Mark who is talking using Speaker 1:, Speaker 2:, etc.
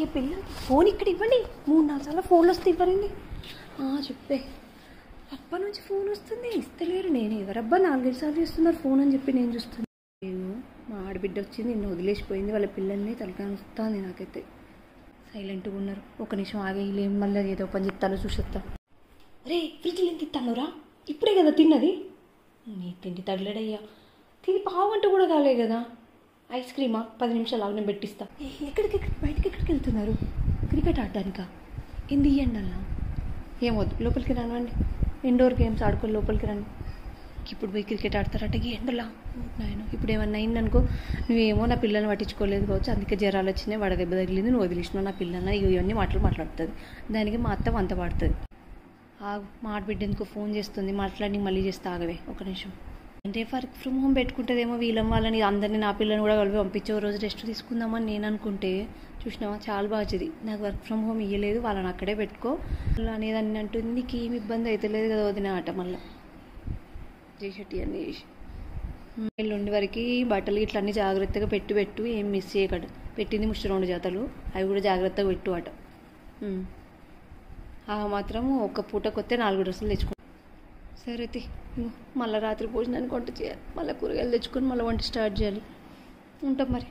Speaker 1: ఏ పిల్ల ఫోన్ ఇక్కడ ఇవ్వండి. 3-4 సార్లు ఫోన్లు వస్తే ఇవ్వరండి. చెప్పే అప్పటి నుంచి ఫోన్ వస్తుంది, ఇస్తలేరు. నేను ఎవరబ్బా 4-5 సార్లు చేస్తున్నారు ఫోన్ అని చెప్పి నేను చూస్తాను. మా ఆడబిడ్డ వచ్చింది, నిన్ను వదిలేసిపోయింది, వాళ్ళ పిల్లల్ని తలకాని వస్తుంది. నాకైతే సైలెంట్గా ఉన్నారు. ఒక నిమిషం ఆగేయలేం, మళ్ళీ ఏదో పని చెప్తాను చూసేస్తా. అరే ఫ్రిడ్జ్లో ఎంత తిన్నావురా? ఇప్పుడే కదా తిన్నది. నీ తిండి తగలడయ్యా, తిని పావంట కూడా కాలే కదా. ఐస్ క్రీమా 10 నిమిషాలు ఆగి నేను పెట్టిస్తా. బయటకి ఎక్కడికి వెళ్తున్నారు? క్రికెట్ ఆడడానికా? ఏంది ఇవ్వండి అలా? ఏమొద్దు, లోపలికి రానండి. ఇండోర్ గేమ్స్ ఆడుకొని లోపలికి రండి. ఇప్పుడు పోయి క్రికెట్ ఆడతారట ఈ ఎండలా. నాయన ఇప్పుడు ఏమన్నా అయిందనుకో, నువ్వేమో నా పిల్లల్ని పట్టించుకోలేదు కావచ్చు, అందుకే జ్వరాలు వచ్చినాయి, వడదెబ్బ తగిలింది, నువ్వు వదిలిసినావు నా పిల్లల్ని, ఇవన్నీ మాట్లాడుతుంది. దానికి మా అత్త వంత పాడుతుంది. మా ఆడబిడ్డ ఎందుకో ఫోన్ చేస్తుంది, మాట్లాడి మళ్ళీ చేస్తే ఆగవే ఒక నిమిషం. అంటే వర్క్ ఫ్రమ్ హోమ్ పెట్టుకుంటుందేమో, వాళ్ళని అందరినీ నా పిల్లల్ని కూడా కలిపి పంపించే రోజు రెస్ట్ తీసుకుందామని నేను అనుకుంటే చూసినావా చాలా బాగుంది. నాకు వర్క్ ఫ్రమ్ హోమ్ ఇవ్వలేదు, వాళ్ళని అక్కడే పెట్టుకో అనేది అని అంటుంది. నీకు ఏమి ఇబ్బంది అయితే లేదు కదా వదిన ఆట. మళ్ళీ చేసేటి అన్నీ చేసి ఎల్లుండి వరకు బట్టలు ఇట్లా అన్నీ జాగ్రత్తగా పెట్టు, ఏం మిస్ చేయకట. పెట్టింది 2 జతలు, అవి కూడా జాగ్రత్తగా పెట్టు అట. మాత్రం ఒక్క పూట కొత్తే 4 డ్రెస్సులు తెచ్చుకో. సరే అయితే మళ్ళీ రాత్రి భోజనానికి వంట చేయాలి, మళ్ళీ కూరగాయలు తెచ్చుకొని మళ్ళీ వంట స్టార్ట్ చేయాలి. ఉంటాం మరి.